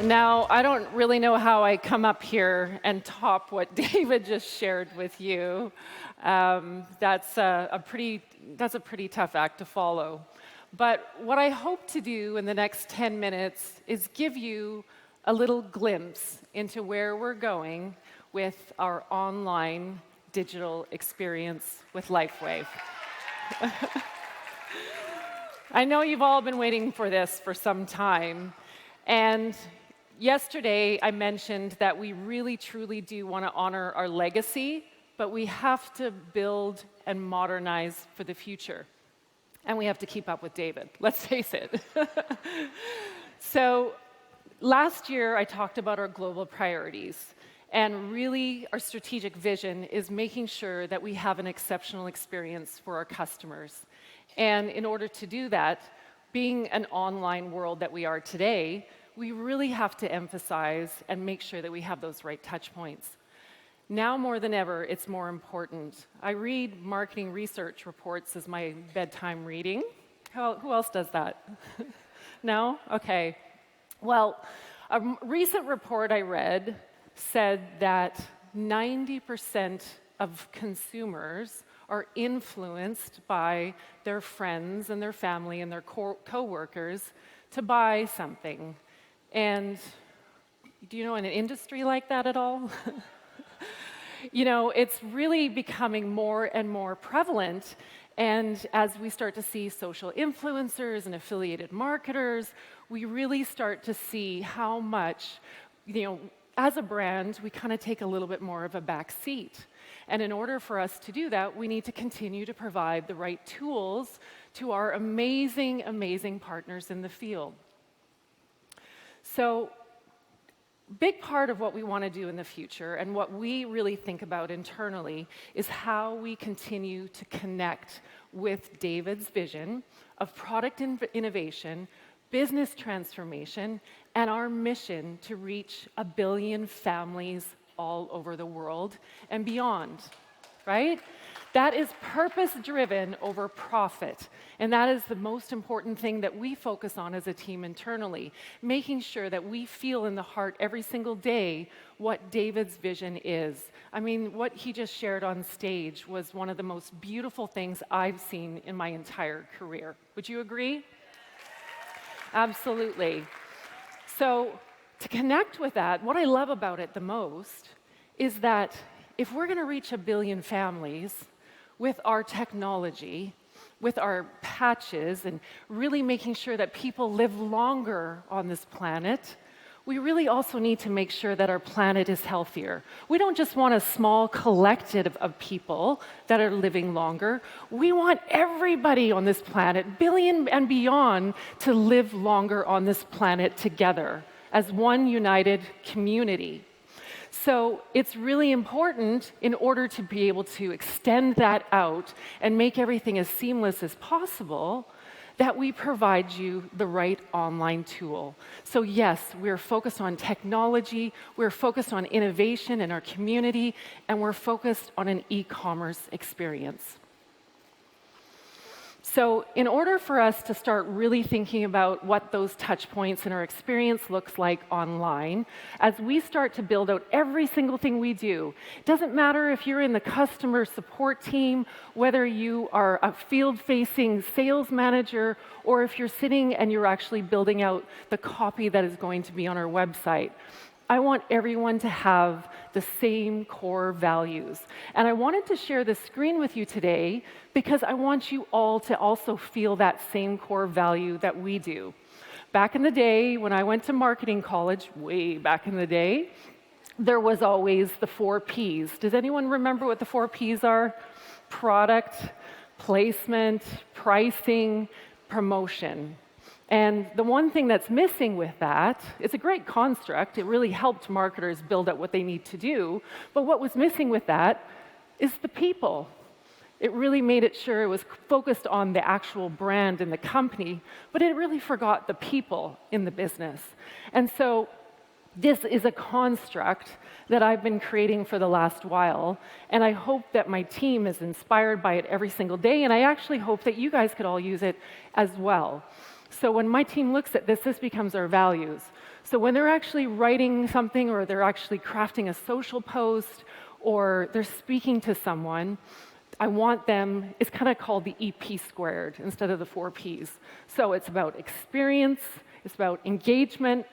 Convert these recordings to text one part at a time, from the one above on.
Now, I don't really know how I come up here and top what David just shared with you. That's a pretty tough act to follow. But what I hope to do in the next 10 minutes is give you a little glimpse into where we're going with our online digital experience with LifeWave. I know you've all been waiting for this for some time, and yesterday I mentioned that we really truly do want to honor our legacy, but we have to build and modernize for the future. And we have to keep up with David, let's face it. So last year I talked about our global priorities. And really, our strategic vision is making sure that we have an exceptional experience for our customers. And in order to do that, being an online world that we are today, we really have to emphasize and make sure that we have those right touch points. Now more than ever, it's more important. I read marketing research reports as my bedtime reading. Who else does that? No? Okay. Well, a recent report I read said that 90% of consumers are influenced by their friends and their family and their co-workers to buy something. And do you know an industry like that at all? You know, it's really becoming more and more prevalent. And as we start to see social influencers and affiliated marketers, we really start to see how much, as a brand, we kind of take a little bit more of a back seat. And in order for us to do that, we need to continue to provide the right tools to our amazing, amazing partners in the field. So, big part of what we want to do in the future and what we really think about internally is how we continue to connect with David's vision of product innovation, business transformation, and our mission to reach 1 billion families all over the world and beyond, right? That is purpose-driven over profit, and that is the most important thing that we focus on as a team internally, making sure that we feel in the heart every single day what David's vision is. I mean, what he just shared on stage was one of the most beautiful things I've seen in my entire career. Would you agree? Absolutely. So to connect with that, what I love about it the most is that if we're going to reach 1 billion families with our technology, with our patches, and really making sure that people live longer on this planet, we really also need to make sure that our planet is healthier. We don't just want a small collective of people that are living longer. We want everybody on this planet, billion and beyond, to live longer on this planet together as one united community. So it's really important, in order to be able to extend that out and make everything as seamless as possible, that we provide you the right online tool. So yes, we're focused on technology, we're focused on innovation in our community, and we're focused on an e-commerce experience. So in order for us to start really thinking about what those touch points in our experience looks like online, as we start to build out every single thing we do, it doesn't matter if you're in the customer support team, whether you are a field-facing sales manager, or if you're sitting and you're actually building out the copy that is going to be on our website. I want everyone to have the same core values. And I wanted to share this screen with you today because I want you all to also feel that same core value that we do. Back in the day, when I went to marketing college, way back in the day, there was always the 4 Ps. Does anyone remember what the 4 Ps are? Product, placement, pricing, promotion. And the one thing that's missing with that, it's a great construct, it really helped marketers build out what they need to do, but what was missing with that is the people. It really made it sure it was focused on the actual brand and the company, but it really forgot the people in the business. And so this is a construct that I've been creating for the last while, and I hope that my team is inspired by it every single day, and I actually hope that you guys could all use it as well. So when my team looks at this, this becomes our values. So when they're actually writing something or they're actually crafting a social post or they're speaking to someone, I want them, it's kind of called the EP squared instead of the 4 Ps. So it's about experience, it's about engagement,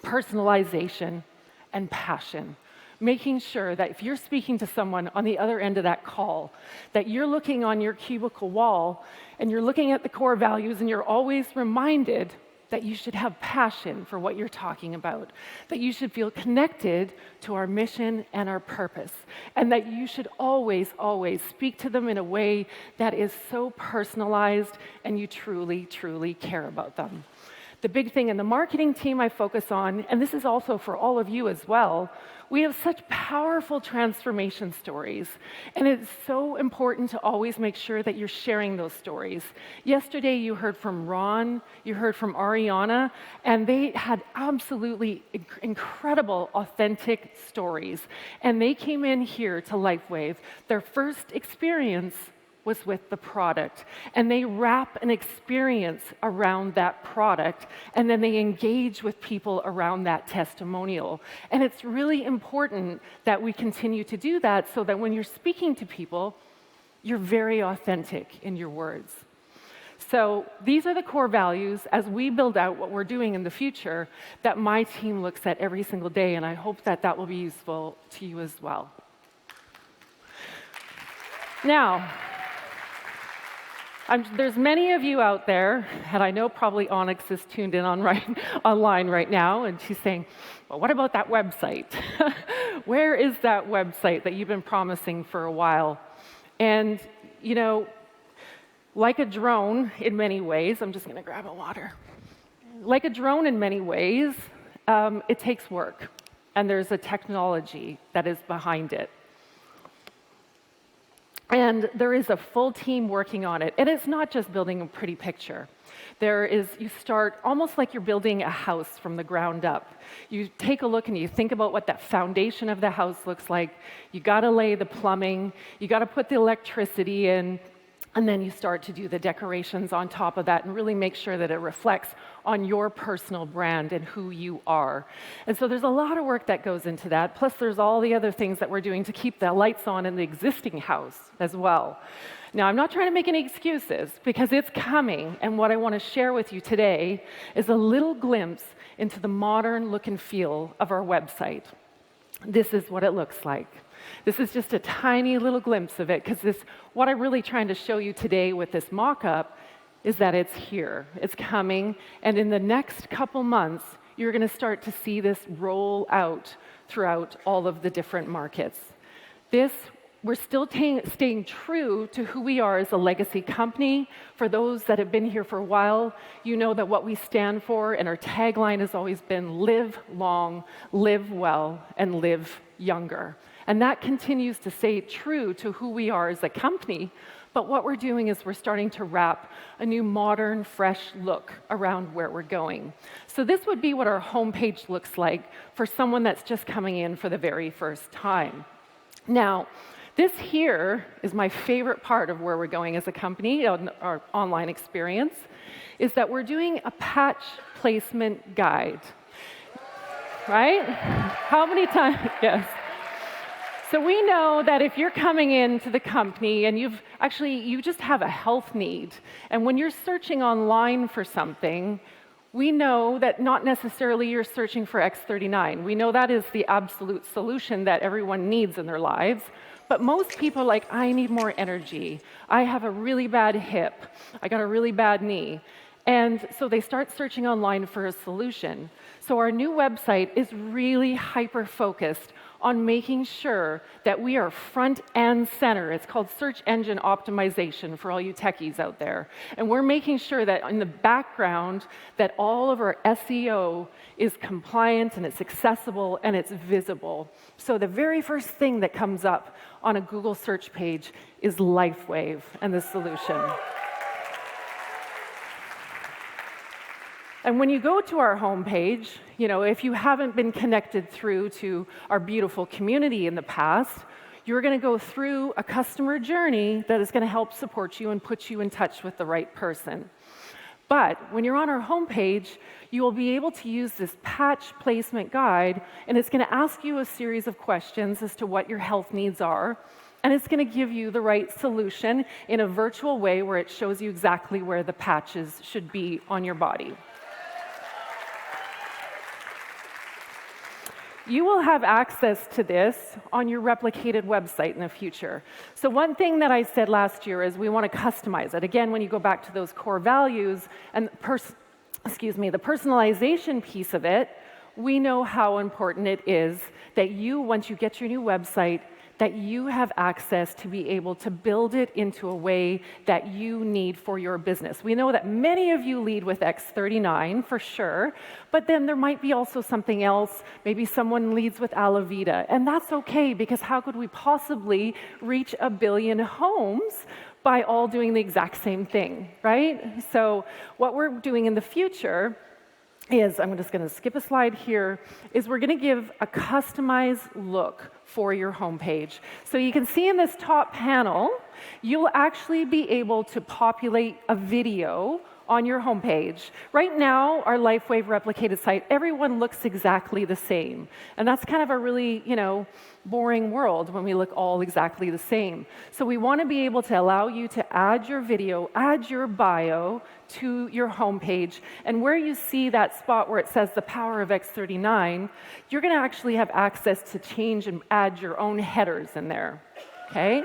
personalization, and passion. Making sure that if you're speaking to someone on the other end of that call, that you're looking on your cubicle wall and you're looking at the core values and you're always reminded that you should have passion for what you're talking about, that you should feel connected to our mission and our purpose, and that you should always, always speak to them in a way that is so personalized and you truly, truly care about them. The big thing in the marketing team I focus on, and this is also for all of you as well, we have such powerful transformation stories, and it's so important to always make sure that you're sharing those stories. Yesterday, you heard from Ron, you heard from Ariana, and they had absolutely incredible, authentic stories. And they came in here to LifeWave. Their first experience was with the product, and they wrap an experience around that product, and then they engage with people around that testimonial. And it's really important that we continue to do that so that when you're speaking to people, you're very authentic in your words. So these are the core values as we build out what we're doing in the future that my team looks at every single day, and I hope that that will be useful to you as well. Now, there's many of you out there, and I know probably Onyx is tuned in online right now, and she's saying, well, what about that website? Where is that website that you've been promising for a while? And, you know, like a drone in many ways, I'm just going to grab a water. Like a drone in many ways, it takes work, and there's a technology that is behind it. And there is a full team working on it. And it's not just building a pretty picture. You start almost like you're building a house from the ground up. You take a look and you think about what that foundation of the house looks like. You got to lay the plumbing. You got to put the electricity in. And then you start to do the decorations on top of that and really make sure that it reflects on your personal brand and who you are. And so there's a lot of work that goes into that. Plus, there's all the other things that we're doing to keep the lights on in the existing house as well. Now, I'm not trying to make any excuses because it's coming. And what I want to share with you today is a little glimpse into the modern look and feel of our website. This is what it looks like. This is just a tiny little glimpse of it because what I'm really trying to show you today with this mock-up is that it's here, it's coming, and in the next couple months, you're going to start to see this roll out throughout all of the different markets. We're still staying true to who we are as a legacy company. For those that have been here for a while, you know that what we stand for and our tagline has always been live long, live well, and live younger. And that continues to stay true to who we are as a company. But what we're doing is we're starting to wrap a new modern, fresh look around where we're going. So this would be what our homepage looks like for someone that's just coming in for the very first time. Now, this here is my favorite part of where we're going as a company, our online experience, is that we're doing a patch placement guide. Right? How many times? Yes. So we know that if you're coming into the company and you just have a health need, and when you're searching online for something, we know that not necessarily you're searching for X39. We know that is the absolute solution that everyone needs in their lives. But most people are like, I need more energy. I have a really bad hip. I got a really bad knee. And so they start searching online for a solution. So our new website is really hyper-focused on making sure that we are front and center. It's called search engine optimization for all you techies out there. And we're making sure that in the background that all of our SEO is compliant and it's accessible and it's visible. So the very first thing that comes up on a Google search page is LifeWave and the solution. And when you go to our homepage, if you haven't been connected through to our beautiful community in the past, you're going to go through a customer journey that is going to help support you and put you in touch with the right person. But when you're on our homepage, you will be able to use this patch placement guide, and it's going to ask you a series of questions as to what your health needs are, and it's going to give you the right solution in a virtual way where it shows you exactly where the patches should be on your body. You will have access to this on your replicated website in the future. So one thing that I said last year is we want to customize it. Again, when you go back to those core values and the personalization piece of it, we know how important it is that you, once you get your new website, that you have access to be able to build it into a way that you need for your business. We know that many of you lead with X39 for sure, but then there might be also something else. Maybe someone leads with Alavita, and that's okay, because how could we possibly reach 1 billion homes by all doing the exact same thing, right? So what we're doing in the future is, I'm just going to skip a slide here, is we're going to give a customized look for your homepage. So you can see in this top panel, you'll actually be able to populate a video on your homepage. Right now, our LifeWave replicated site, everyone looks exactly the same. And that's kind of a really, boring world when we look all exactly the same. So we want to be able to allow you to add your video, add your bio to your homepage. And where you see that spot where it says the power of X39, you're going to actually have access to change and add your own headers in there. Okay?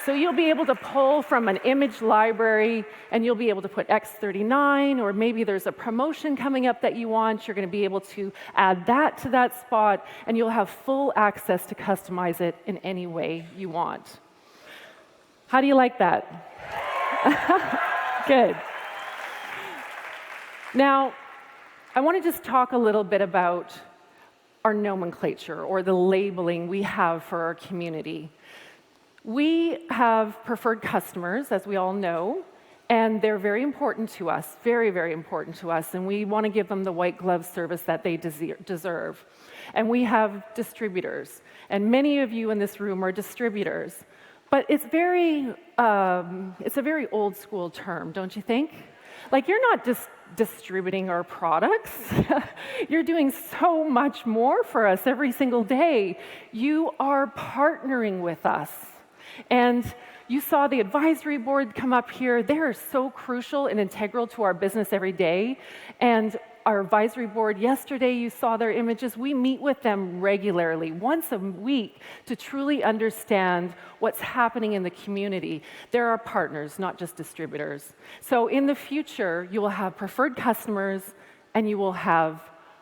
So you'll be able to pull from an image library, and you'll be able to put X39, or maybe there's a promotion coming up that you want. You're going to be able to add that to that spot, and you'll have full access to customize it in any way you want. How do you like that? Good. Now, I want to just talk a little bit about our nomenclature, or the labeling we have for our community. We have preferred customers, as we all know, and they're very important to us, very, very important to us, and we want to give them the white glove service that they deserve. And we have distributors, and many of you in this room are distributors. But it's a very old school term, don't you think? Like, you're not just distributing our products. You're doing so much more for us every single day. You are partnering with us. And you saw the advisory board come up here. They are so crucial and integral to our business every day. And our advisory board, yesterday you saw their images. We meet with them regularly, once a week, to truly understand what's happening in the community. They're our partners, not just distributors. So in the future, you will have preferred customers, and you will have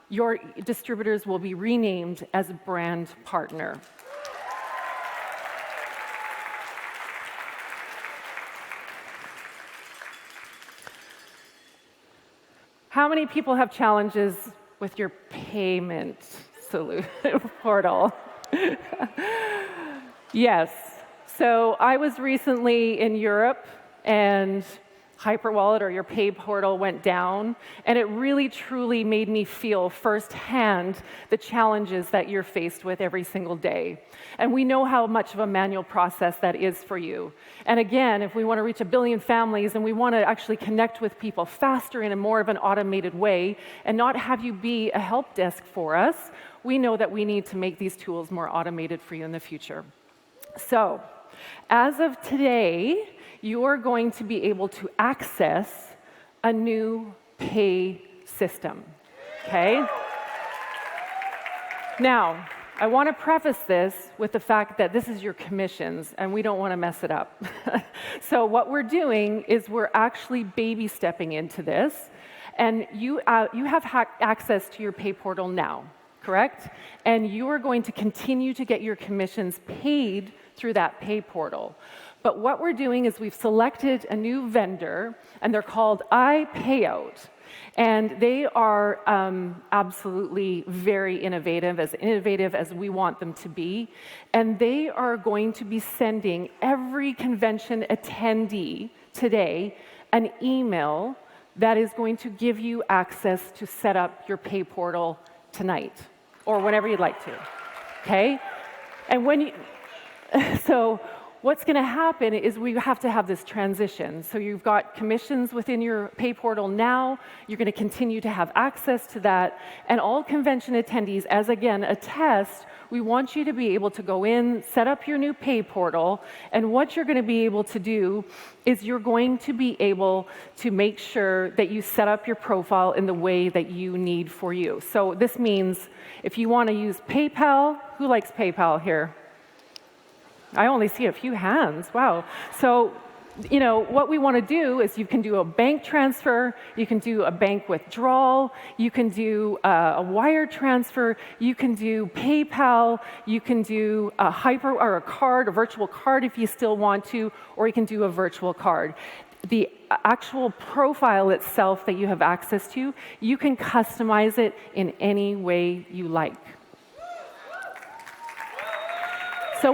your distributors will be renamed as a brand partner. How many people have challenges with your payment portal? Yes. So I was recently in Europe, and Hyperwallet, or your pay portal, went down, and it really truly made me feel firsthand the challenges that you're faced with every single day. And we know how much of a manual process that is for you. And again, if we want to reach 1 billion families, and we want to actually connect with people faster in a more of an automated way, and not have you be a help desk for us, we know that we need to make these tools more automated for you in the future. So, as of today, you are going to be able to access a new pay system, okay? Now, I want to preface this with the fact that this is your commissions, and we don't want to mess it up. So what we're doing is we're actually baby stepping into this, and you have access to your pay portal now, correct? And you are going to continue to get your commissions paid through that pay portal. But what we're doing is we've selected a new vendor, and they're called iPayout. And they are absolutely very innovative as we want them to be. And they are going to be sending every convention attendee today an email that is going to give you access to set up your pay portal tonight, or whenever you'd like to, okay? And what's going to happen is we have to have this transition. So you've got commissions within your pay portal now. You're going to continue to have access to that. And all convention attendees, as again, a test, we want you to be able to go in, set up your new pay portal, and what you're going to be able to do is you're going to be able to make sure that you set up your profile in the way that you need for you. So this means if you want to use PayPal, who likes PayPal here? I only see a few hands. Wow. So, you know, what we want to do is you can do a bank transfer, you can do a bank withdrawal, you can do a wire transfer, you can do PayPal, you can do a a card, a virtual card if you still want to, or you can do a virtual card. The actual profile itself that you have access to, you can customize it in any way you like. So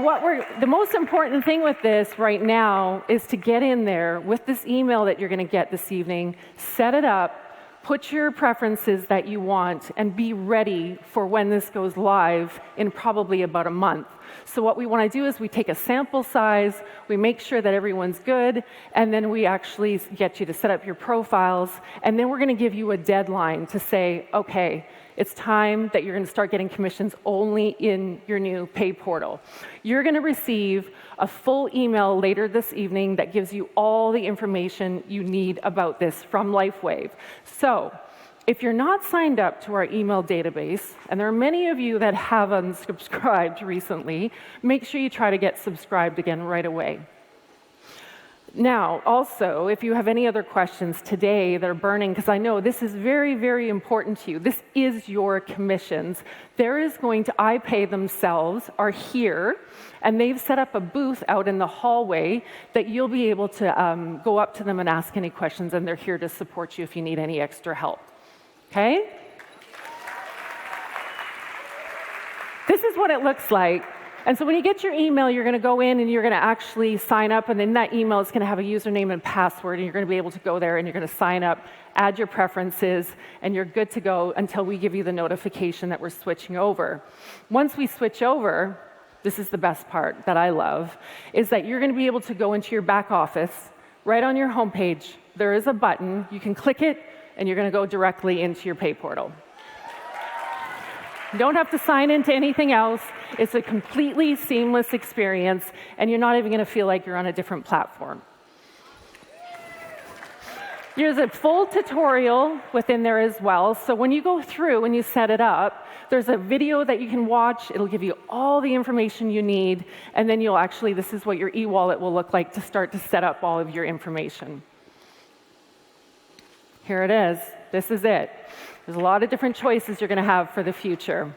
the most important thing with this right now is to get in there with this email that you're going to get this evening, set it up, put your preferences that you want, and be ready for when this goes live in probably about a month. So what we want to do is we take a sample size, we make sure that everyone's good, and then we actually get you to set up your profiles, and then we're going to give you a deadline to say, okay, it's time that you're going to start getting commissions only in your new pay portal. You're going to receive a full email later this evening that gives you all the information you need about this from LifeWave. So if you're not signed up to our email database, and there are many of you that have unsubscribed recently, make sure you try to get subscribed again right away. Now, also, if you have any other questions today that are burning, because I know this is very, very important to you. This is your commissions. There is going to, iPay themselves are here, and they've set up a booth out in the hallway that you'll be able to go up to them and ask any questions, and they're here to support you if you need any extra help. Okay? This is what it looks like. And so when you get your email, you're going to go in and you're going to actually sign up, and then that email is going to have a username and password, and you're going to be able to go there and you're going to sign up, add your preferences, and you're good to go until we give you the notification that we're switching over. Once we switch over, this is the best part that I love, is that you're going to be able to go into your back office. Right on your homepage, there is a button. You can click it, and you're going to go directly into your pay portal. You don't have to sign into anything else. It's a completely seamless experience, and you're not even going to feel like you're on a different platform. There's a full tutorial within there as well. So when you go through and you set it up, there's a video that you can watch. It'll give you all the information you need, and then you'll actually, this is what your e-wallet will look like to start to set up all of your information. Here it is. This is it. There's a lot of different choices you're going to have for the future.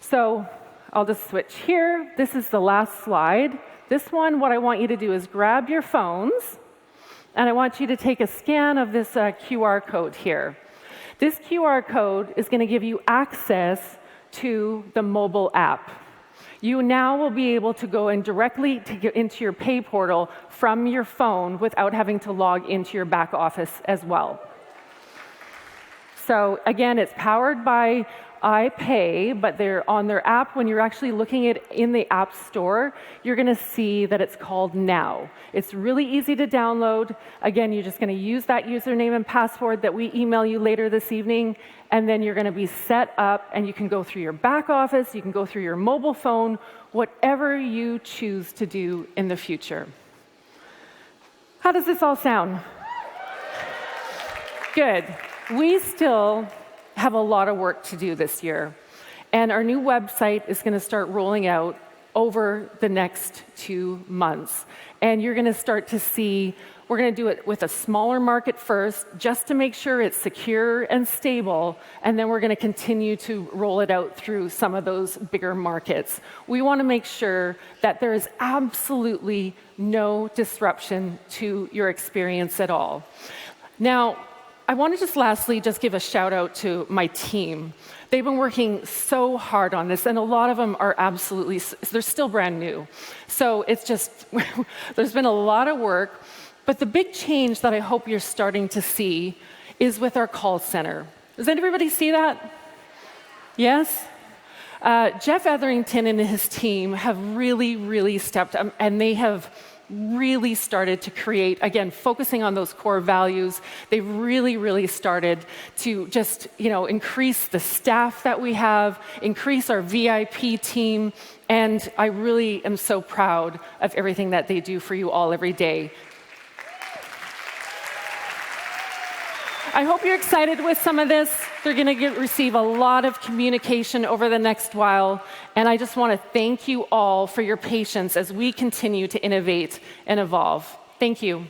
So I'll just switch here. This is the last slide. This one, what I want you to do is grab your phones, and I want you to take a scan of this QR code here. This QR code is going to give you access to the mobile app. You now will be able to go in directly to get into your pay portal from your phone without having to log into your back office as well. So again, it's powered by iPay, but they're on their app. When you're actually looking at it in the App Store, you're going to see that it's called Now. It's really easy to download. Again, you're just going to use that username and password that we email you later this evening, and then you're going to be set up, and you can go through your back office, you can go through your mobile phone, whatever you choose to do in the future. How does this all sound? Good. We still have a lot of work to do this year, and our new website is going to start rolling out over the next 2 months. And you're going to start to see, we're going to do it with a smaller market first, just to make sure it's secure and stable, and then we're going to continue to roll it out through some of those bigger markets. We want to make sure that there is absolutely no disruption to your experience at all. Now, I want to just lastly just give a shout out to my team. They've been working so hard on this, and a lot of them are absolutely, they're still brand new. So it's just, there's been a lot of work, but the big change that I hope you're starting to see is with our call center. Does anybody see that? Yes? Jeff Etherington and his team have really stepped up, and they have really started to create, again, focusing on those core values. They've really started to just, increase the staff that we have, increase our VIP team, and I really am so proud of everything that they do for you all every day. I hope you're excited with some of this. They're going to receive a lot of communication over the next while, and I just want to thank you all for your patience as we continue to innovate and evolve. Thank you.